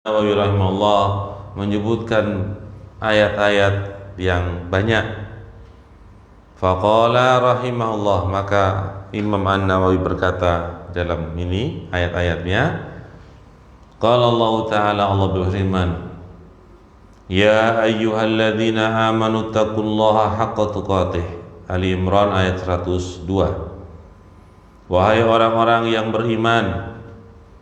Nawawi rahimahullah menyebutkan ayat-ayat yang banyak. Faqala rahimahullah, maka Imam An-Nawawi berkata dalam ini ayat-ayatnya, qala Allah Ta'ala, Allah berfirman, ya ayyuhalladzina amanu taqullaha haqqa tuqatih. Ali Imran ayat 102. Wahai orang-orang yang beriman,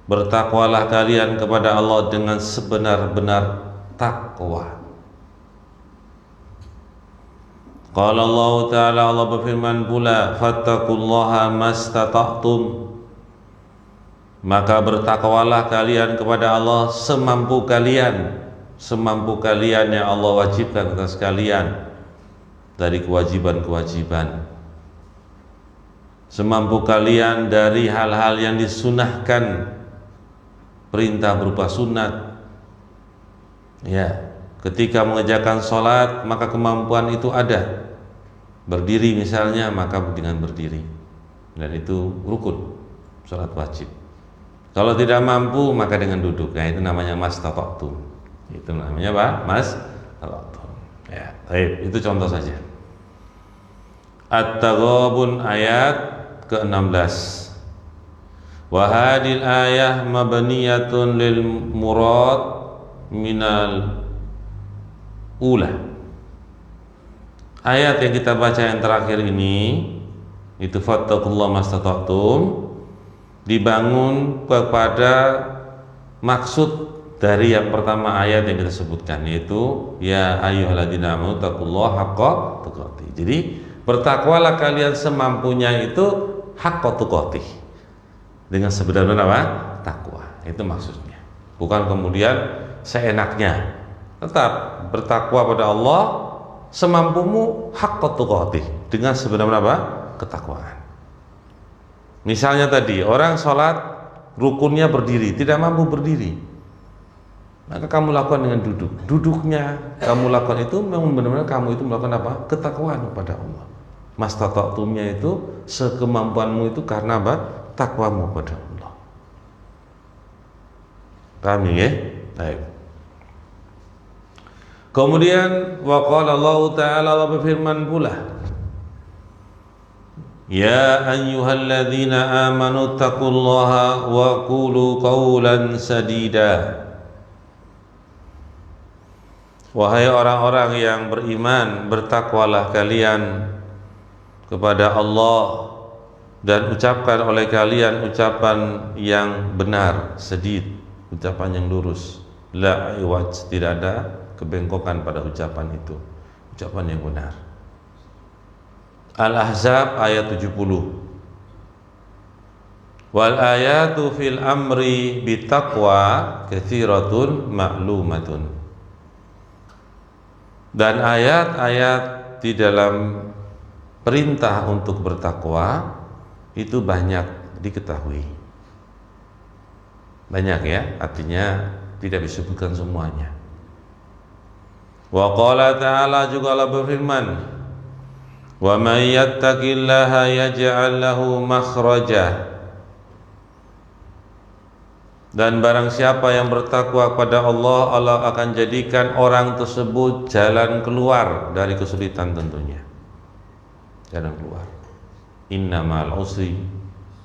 bertakwalah kalian kepada Allah dengan sebenar-benar takwa. Qala Allah Ta'ala, Allah berfirman pula, fattaqullaha mastata'tum, maka bertakwalah kalian kepada Allah semampu kalian yang Allah wajibkan atas kalian dari kewajiban-kewajiban, semampu kalian dari hal-hal yang disunahkan, perintah berupa sunat. Ya, ketika mengerjakan sholat maka kemampuan itu ada. Berdiri misalnya, maka dengan berdiri, dan itu rukun sholat wajib. Kalau tidak mampu maka dengan duduk. Nah, itu namanya mastata'tum. Itu namanya apa? Mastata'tum. Ya, baik, itu contoh saja. At-Taghabun ayat ke-16. Wa hadil ayah mabniyatun lil murad minal ula. Ayat yang kita baca yang terakhir ini, itu fattaqullaha mastata'tum, dibangun kepada maksud dari yang pertama ayat yang kita sebutkan, yaitu ya ayyuhalladzina amanu taqullaha haqqa tuqatih. Jadi bertakwalah kalian semampunya, itu haqqa tuqatih, dengan sebenar-benar apa? Takwa. Itu maksudnya. Bukan kemudian seenaknya. Tetap bertakwa pada Allah semampumu, haqqa tuqatih, dengan sebenar-benar apa? Ketakwaan. Misalnya tadi orang sholat rukunnya berdiri, tidak mampu berdiri, maka kamu lakukan dengan duduk. Duduknya kamu lakukan itu memang benar-benar kamu itu melakukan apa? Ketakwaan kepada Allah. Mastata'tumnya itu sekemampuanmu itu karena apa? Takwamu kepada Allah. Paham ya? Baik. Kemudian waqala Allah Ta'ala, Allah berfirman pula, ya ayyuhalladzina amanu taqullaha wa qulu qawlan sadida. Wahai orang-orang yang beriman, bertakwalah kalian kepada Allah dan ucapkan oleh kalian ucapan yang benar, sadid, ucapan yang lurus, la iwaj, tidak ada kebengkokan pada ucapan itu, ucapan yang benar. Al-Ahzab ayat 70. Wal ayatu fil amri bitaqwa katsiratun ma'lumatun. Dan ayat-ayat di dalam perintah untuk bertakwa itu banyak diketahui. Banyak ya, artinya tidak disebutkan semuanya. Wa qala ta'ala, juga Allah berfirman, wa may yattaqillaha yaj'al lahu makhraja. Dan barang siapa yang bertakwa kepada Allah, Allah akan jadikan orang tersebut jalan keluar dari kesulitan tentunya. Jalan keluar. Inna ma'al usri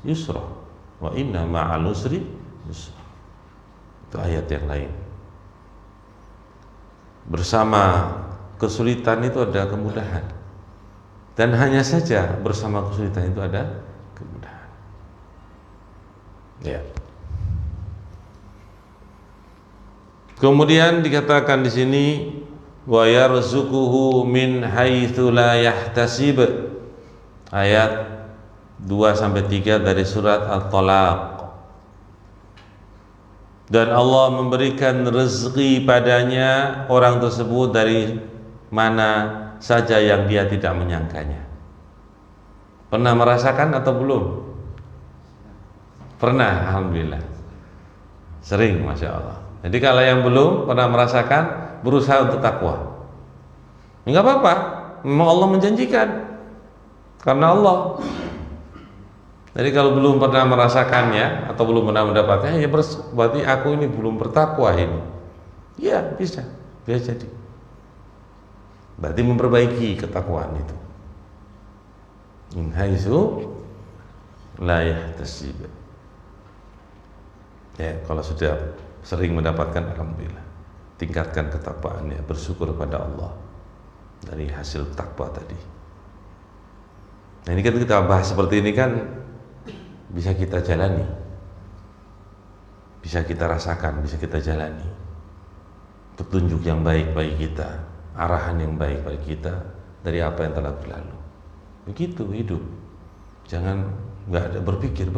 yusra wa inna ma'al usri yusra. Itu ayat yang lain. Bersama kesulitan itu ada kemudahan. Dan hanya saja bersama kesulitan itu ada kemudahan. Ya. Kemudian dikatakan di sini wa yarzuquhu min haitsu la yahtasib. Ayat 2-3 dari surat At-Talaq. Dan Allah memberikan rezeki padanya, orang tersebut, dari mana saja yang dia tidak menyangkanya. Pernah merasakan atau belum? Pernah, alhamdulillah. Sering, masya Allah. Jadi kalau yang belum pernah merasakan, berusaha untuk takwa. Enggak apa-apa, memang Allah menjanjikan. Karena Allah Jadi kalau belum pernah merasakannya atau belum pernah mendapatnya, ya berarti aku ini belum bertakwa ini. Ya bisa jadi. Berarti memperbaiki ketakwaan itu. In haitsu la yahtasib. Ya, kalau sudah sering mendapatkan, alhamdulillah. Tingkatkan ketakwaannya, bersyukur pada Allah dari hasil takwa tadi. Nah, ini kan kita bahas seperti ini kan bisa kita jalani, bisa kita rasakan, bisa kita jalani. Petunjuk yang baik bagi kita, arahan yang baik bagi kita dari apa yang telah berlalu. Begitu hidup. Jangan nggak ada berpikir.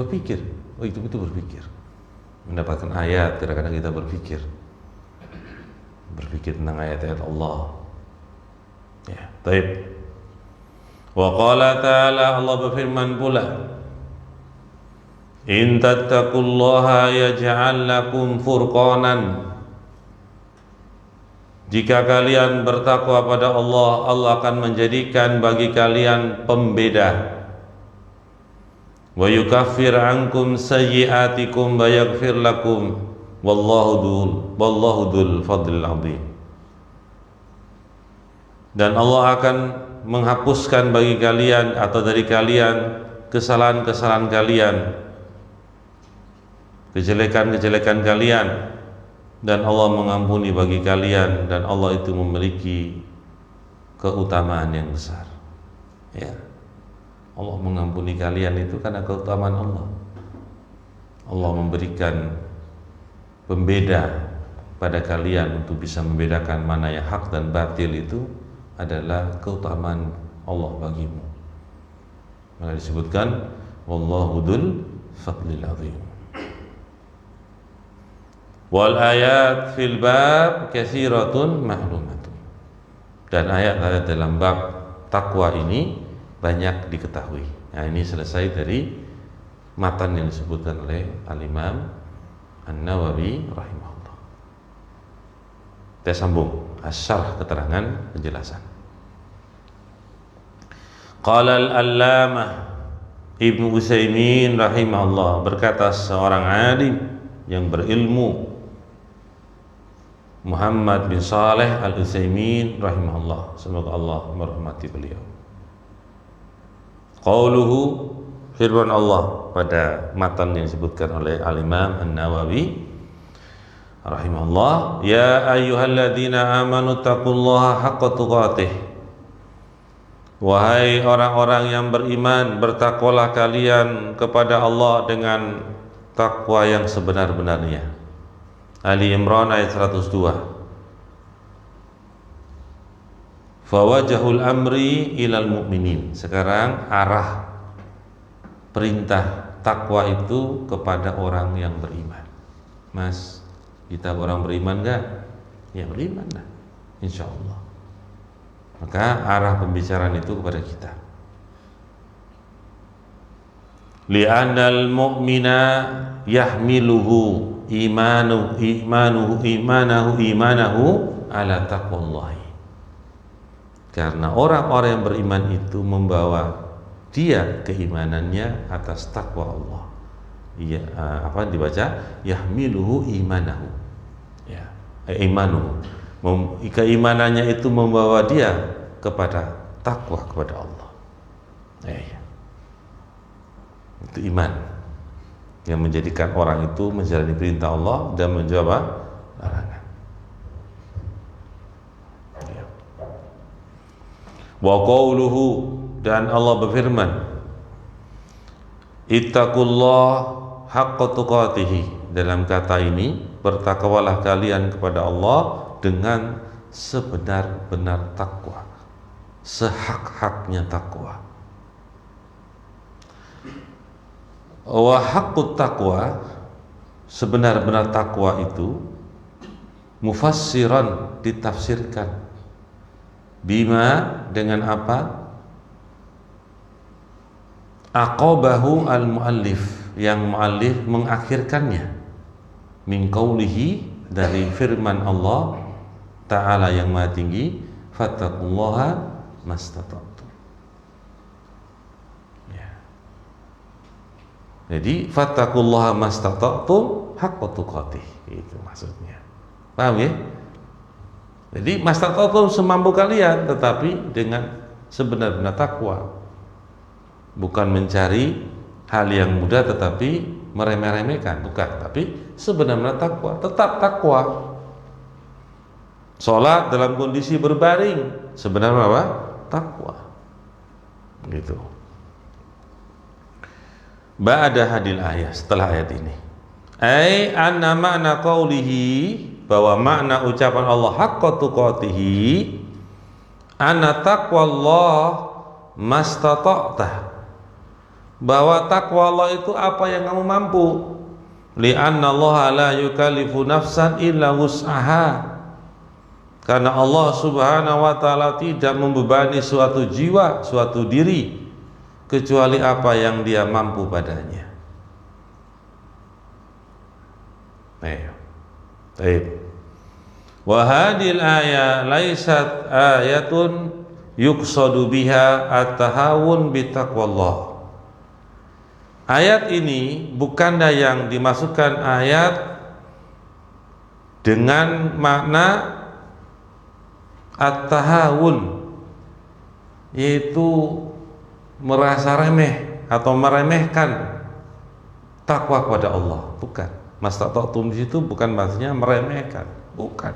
Oh, itu berpikir. Mendapatkan ayat, kadang-kadang kita berpikir tentang ayat-ayat Allah. Ya, baik. Wa qala ta'ala, Allah berfirman pula, in tattaqullaha yaj'al lakum furqanan. Jika kalian bertakwa pada Allah, Allah akan menjadikan bagi kalian pembeda. Wa yukaffir ankum sayyi'atikum wa yaghfir lakum wallahu dzul fadlil azim. Dan Allah akan menghapuskan bagi kalian atau dari kalian kesalahan-kesalahan kalian, kejelekan-kejelekan kalian, dan Allah mengampuni bagi kalian, dan Allah itu memiliki keutamaan yang besar. Ya, Allah mengampuni kalian itu karena keutamaan Allah. Allah memberikan pembeda pada kalian untuk bisa membedakan mana yang hak dan batil. Itu adalah keutamaan Allah bagimu. Maka disebutkan wallahu dzul fadlil azim. Wal ayat fil bab katsiratun ma'lumatun. Dan ayat-ayat dalam bab takwa ini banyak diketahui. Nah, ini selesai dari matan yang disebutkan oleh Al-Imam An-Nawawi rahimahullah. Kita sambung asyarah, keterangan penjelasan. Qala al-allamah Ibnu Utsaimin rahimahullah, berkata seorang alim yang berilmu, Muhammad bin Saleh Al-Utsaimin rahimahullah, semoga Allah merahmati beliau. Qauluhu, firman Allah pada matan yang disebutkan oleh Al-Imam An-Nawawi rahimahullah, ya ayyuhalladzina amanu taqullaha haqqa tuqatih. Wahai orang-orang yang beriman, bertakwalah kalian kepada Allah dengan takwa yang sebenar-benarnya. Ali Imran ayat 102. Fawajahul amri ilal mu'minin. Sekarang arah perintah takwa itu kepada orang yang beriman. Mas, kita orang beriman enggak? Ya beriman lah, insya Allah. Maka arah pembicaraan itu kepada kita. Li'anal mu'mina yahmiluhu imanahu ala taqwallahi. Karena orang-orang yang beriman itu membawa dia keimanannya atas takwa Allah. Iya, apa dibaca? Yahmiluhu imanahu. Ya, imanuhu. Keimanannya itu membawa dia kepada takwa kepada Allah. Ya. Itu iman yang menjadikan orang itu menjalani perintah Allah dan menjauhi larangan. Wa qauluhu, dan Allah berfirman, ittaqullah haqqa tuqatih. Dalam kata ini, bertakwalah kalian kepada Allah dengan sebenar-benar takwa, sehak-haknya takwa. Wa haqqut taqwa, sebenar-benar takwa itu mufassiran, ditafsirkan, bima, dengan apa? Aqabahu al-muallif, yang muallif mengakhirkannya, min qaulihi, dari firman Allah Ta'ala yang Maha Tinggi, fattaqullaha mastata'tum. Ya. Jadi fattaqullaha mastata'tum haqqa tuqatih, itu maksudnya. Paham ya? Jadi mastata'tum semampu kalian, tetapi dengan sebenar-benar takwa. Bukan mencari hal yang mudah tetapi meremeh-remehkan, bukan, tapi sebenarnya takwa, tetap takwa. Sholat dalam kondisi berbaring, sebenarnya apa? Takwa. Gitu. Ba'da hadil ayat, setelah ayat ini. Ai anna ma'na qawlihi, bahwa makna ucapan Allah haqqa tuqatihi, anna taqwallah mastata'tah, bahwa takwa Allah itu apa yang kamu mampu. Li'anna Allah la yukallifu nafsan illa wus'aha, karena Allah subhanahu wa ta'ala tidak membebani suatu jiwa, suatu diri, kecuali apa yang dia mampu padanya. Baik. Wa hadhil ayat laysat ayatun yuqsadu biha at-tahawun bi taqwallah. Ayat ini bukanlah yang dimasukkan ayat dengan makna at-tahawun, yaitu merasa remeh atau meremehkan takwa kepada Allah, bukan. Mastata'tum di situ bukan maksudnya meremehkan, bukan.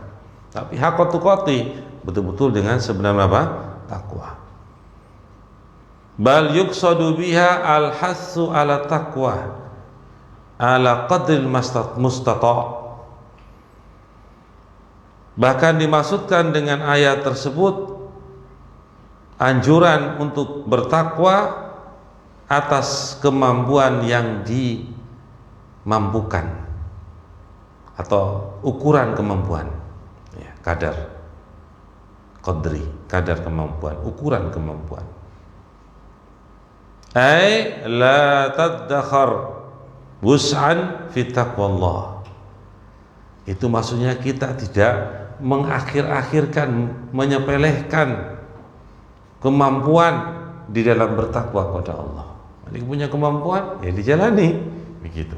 Tapi haqqa tuqatih, betul-betul dengan sebenarnya apa? Takwa. Bal yuqsadu biha al-hassu ala taqwa ala qadril mustata'. Bahkan dimaksudkan dengan ayat tersebut anjuran untuk bertakwa atas kemampuan yang dimampukan atau ukuran kemampuan, ya, kadar qadri, kadar kemampuan, ukuran kemampuan. Ai la tadakhar wus'an fi taqwallah. Itu maksudnya kita tidak mengakhir-akhirkan, menyepelehkan kemampuan di dalam bertakwa kepada Allah. Jadi punya kemampuan, ya dijalani, begitu.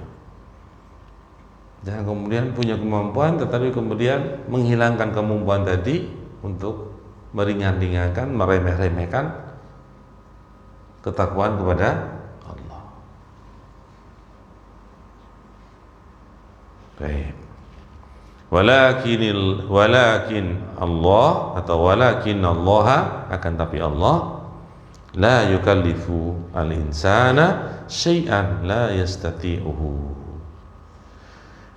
Jangan kemudian punya kemampuan tetapi kemudian menghilangkan kemampuan tadi untuk meringan-ringankan, meremeh-remehkan ketakwaan kepada Allah. Baik. Walakin Allah atau walakin Allah, akan tapi Allah la yukallifu al-insana syai'an la yastati'uhu.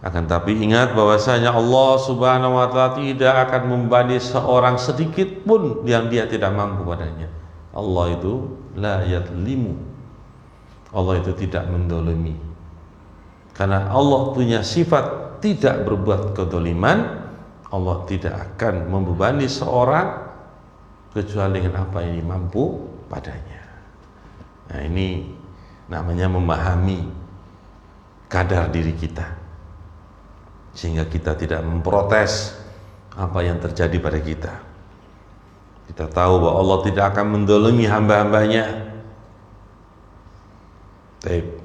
Akan tapi ingat bahwasanya Allah subhanahu wa ta'ala tidak akan membebani seorang sedikit pun yang dia tidak mampu padanya. Allah itu la yadlimu, Allah itu tidak mendolimi. Karena Allah punya sifat tidak berbuat kedoliman, Allah tidak akan membebani seorang kecuali dengan apa yang mampu padanya. Nah, ini namanya memahami kadar diri kita, sehingga kita tidak memprotes apa yang terjadi pada kita. Kita tahu bahwa Allah tidak akan mendolimi hamba-hambanya. Baik.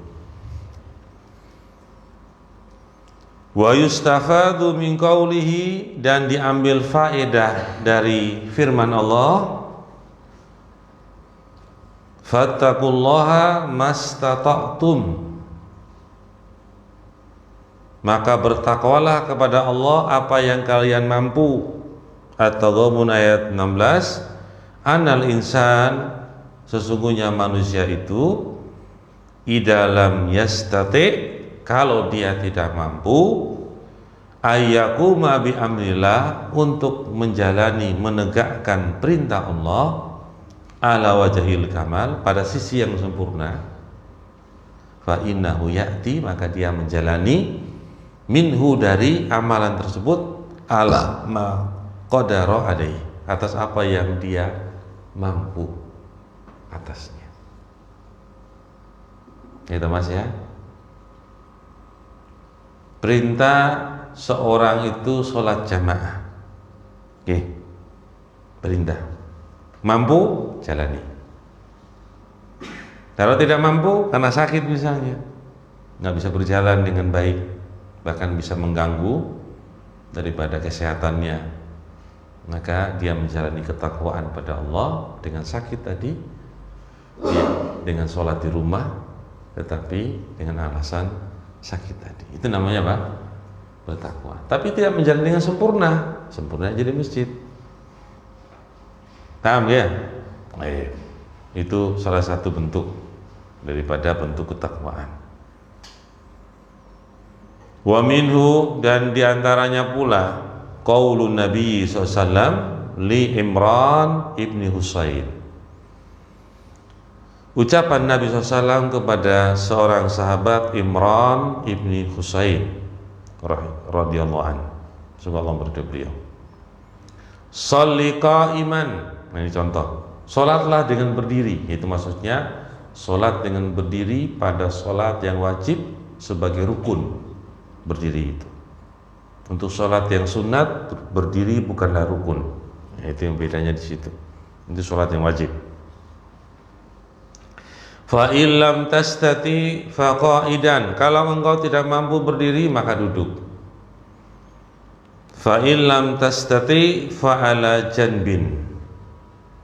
Wa yustafadu min qawlihi, dan diambil faedah dari firman Allah, fattaqullaha mastata'tum, maka bertakwalah kepada Allah apa yang kalian mampu. At-Taghabun ayat 16, anal insan, sesungguhnya manusia itu, idalam yastati, kalau dia tidak mampu, ayyakuma bi amrillah, untuk menjalani, menegakkan perintah Allah, ala wajhil kamal, pada sisi yang sempurna, fa innahu ya'ti, maka dia menjalani, minhu, dari amalan tersebut, ala ma qadara alaihi, atas apa yang dia mampu atasnya. Itu Mas ya. Perintah seorang itu sholat jamaah. Oke. Perintah. Mampu, jalani. Kalau tidak mampu karena sakit misalnya, nggak bisa berjalan dengan baik, bahkan bisa mengganggu daripada kesehatannya, maka dia menjalani ketakwaan pada Allah dengan sakit tadi, dia dengan sholat di rumah, tetapi dengan alasan sakit tadi. Itu namanya apa? Bertakwa. Tapi tidak menjalani dengan sempurna. Sempurna jadi masjid. Paham ya? Itu salah satu bentuk daripada bentuk ketakwaan. Wa minhu, dan diantaranya pula qaulun Nabi SAW li Imran ibni Husain, ucapan Nabi SAW kepada seorang sahabat Imran ibni Husain radhiyallahu anhu, semoga Allah meridhai beliau. Sholli qa'iman, nah ini contoh, sholatlah dengan berdiri, itu maksudnya sholat dengan berdiri pada sholat yang wajib sebagai rukun. Berdiri itu untuk sholat yang sunat, berdiri bukanlah rukun. Itu yang bedanya di situ. Itu sholat yang wajib. Fa illam tastati fa qa'idan, kalau engkau tidak mampu berdiri maka duduk. Fa illam tastati fa ala janbin,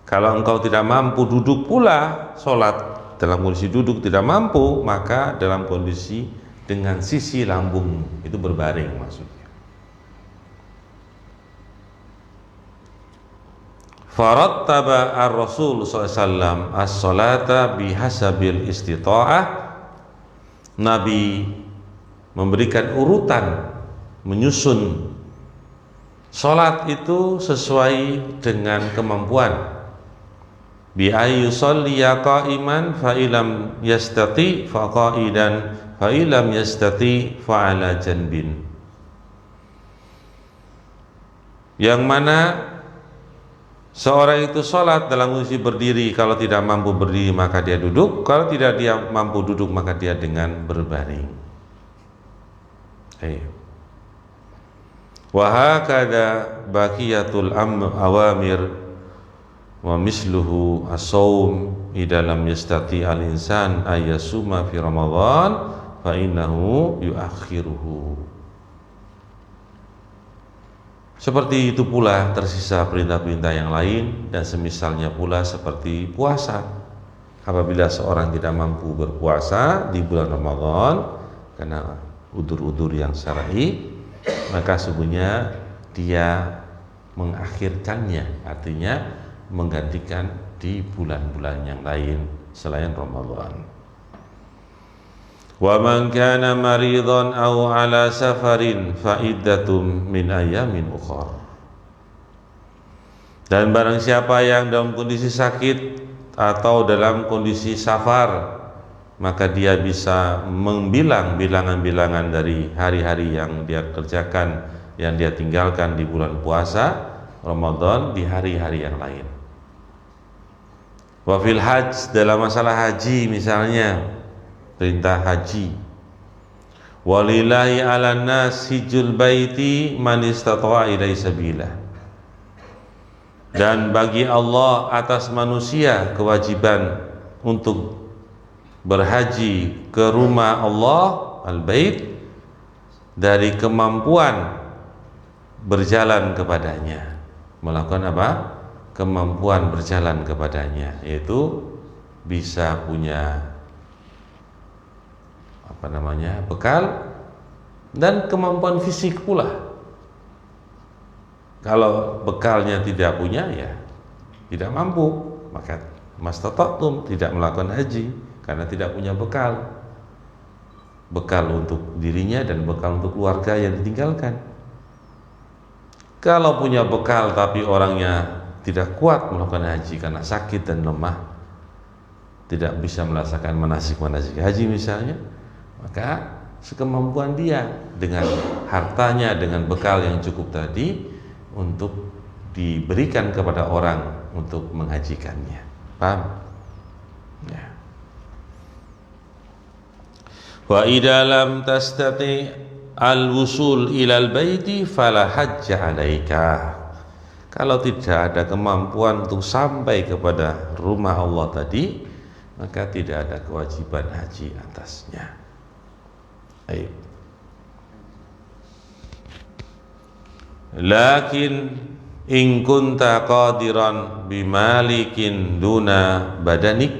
kalau engkau tidak mampu duduk pula sholat, dalam kondisi duduk tidak mampu, maka dalam kondisi dengan sisi lambung, itu berbaring maksudnya. Farattaba ar-Rasul SAW as-salata bihasabil istita'ah, Nabi memberikan urutan, menyusun salat itu sesuai dengan kemampuan. Bi ayyu sholliya qa'iman fa ilam yastati fa qa'idan fa ilam yastati fa ala janbin, yang mana seorang itu sholat dalam kondisi berdiri, kalau tidak mampu berdiri maka dia duduk, kalau tidak dia mampu duduk maka dia dengan berbaring. Wa hakada baqiyatul awamir wa misluhu as-saum idza lam yastati al-insan ayyasuma fi Ramadan fa innahu yuakhiruhu. Seperti itu pula tersisa perintah-perintah yang lain, dan semisalnya pula seperti puasa. Apabila seorang tidak mampu berpuasa di bulan Ramadan karena udzur-udzur yang syar'i, maka sesungguhnya dia mengakhirkannya, artinya menggantikan di bulan-bulan yang lain selain Ramadan. Wa man kana maridan aw ala safarin fa iddatum min ayamin ukhra, dan barang siapa yang dalam kondisi sakit atau dalam kondisi safar, maka dia bisa membilang bilangan-bilangan dari hari-hari yang dia kerjakan, yang dia tinggalkan di bulan puasa Ramadan di hari-hari yang lain. Wa fil hajj, dalam masalah haji misalnya, perintah haji, walillahi 'alan nas hijjul baiti man istata'a ilaihi sabila, dan bagi Allah atas manusia kewajiban untuk berhaji ke rumah Allah al-bait dari kemampuan berjalan kepadanya, melakukan apa? Kemampuan berjalan kepadanya, yaitu bisa punya bekal dan kemampuan fisik pula. Kalau bekalnya tidak punya, ya tidak mampu, maka mastata'tum, tidak melakukan haji karena tidak punya bekal. Bekal untuk dirinya dan bekal untuk keluarga yang ditinggalkan. Kalau punya bekal tapi orangnya tidak kuat melakukan haji karena sakit dan lemah, tidak bisa melaksanakan manasik-manasik haji misalnya, maka sekemampuan dia dengan hartanya, dengan bekal yang cukup tadi, untuk diberikan kepada orang untuk menghajikannya. Paham? Ya. Wa idza lam tastati al-wusul ilal baiti fala hajja 'alaika. Kalau tidak ada kemampuan untuk sampai kepada rumah Allah tadi, maka tidak ada kewajiban haji atasnya. Baik. Lakin in kunta qadiran bimalikin duna badanik,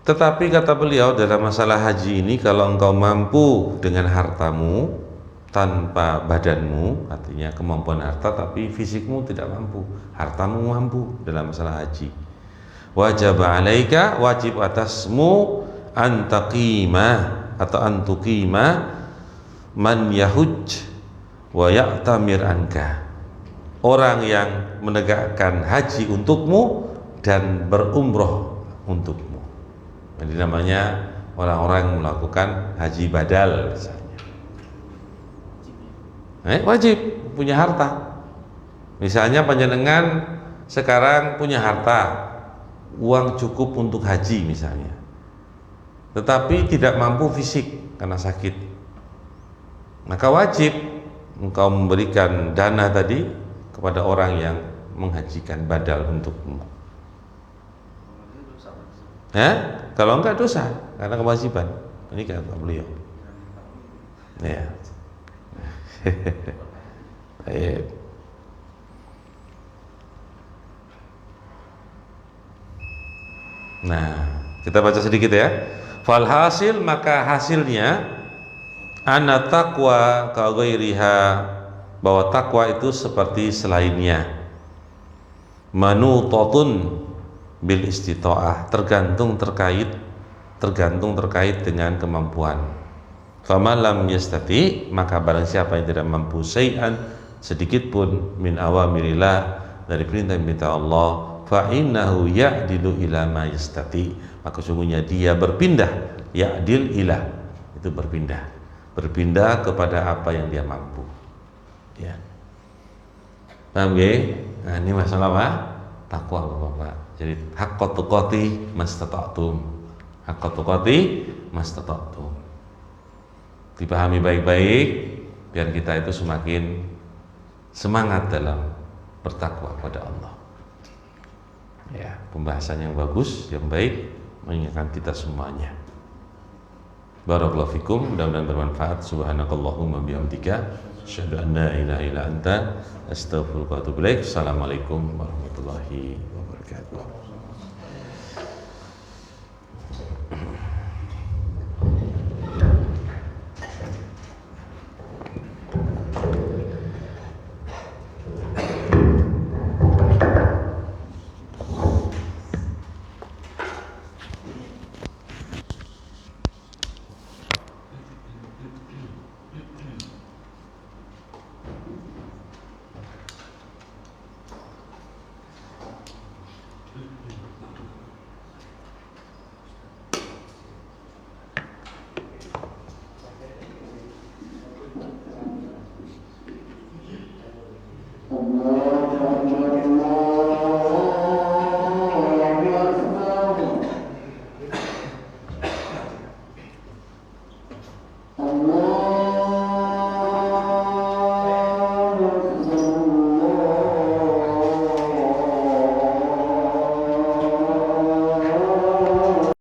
tetapi kata beliau dalam masalah haji ini, kalau engkau mampu dengan hartamu tanpa badanmu, artinya kemampuan harta tapi fisikmu tidak mampu, hartamu mampu dalam masalah haji, wajib alaika, wajib atasmu antaqima atau antuqima man yahuj wa ya'tamir anka, orang yang menegakkan haji untukmu dan berumroh untukmu. Jadi namanya orang-orang yang melakukan haji badal misalnya. Wajib punya harta. Misalnya panjenengan sekarang punya harta, uang cukup untuk haji misalnya, tetapi tidak mampu fisik karena sakit, maka wajib engkau memberikan dana tadi kepada orang yang menghajikan badal untukmu. Kalau enggak dosa karena kewajiban. Ini kata beliau. Ya. Nah, kita baca sedikit ya. Falhasil, maka hasilnya anna taqwa ka ghairiha, bahwa takwa itu seperti selainnya, manutatun bil istita'ah, tergantung terkait dengan kemampuan. Faman lam yastati, maka barang siapa yang tidak mampu syai'an, sedikit pun, min awamirillah, dari perintah-perintah Allah, fa innahu ya'dilu ila ma yastati, maka sungguhnya dia berpindah, ya'dil ilah, itu berpindah kepada apa yang dia mampu. Ya. Paham ya? Nah, ini masalah apa? Takwa, Bapak. Jadi haqqa tuqati mastata'tum. Haqqa tuqati mastata'tum. Dipahami baik-baik biar kita itu semakin semangat dalam bertakwa pada Allah. Ya, pembahasan yang bagus, yang baik, mengingatkan kita semuanya. Barakallahu fikum, mudah-mudahan bermanfaat. Subhanakallahumma bihamdika, asyhadu an la ilaha illa anta, astaghfiruka wa atubu ilaik. Assalamualaikum warahmatullahi wabarakatuh.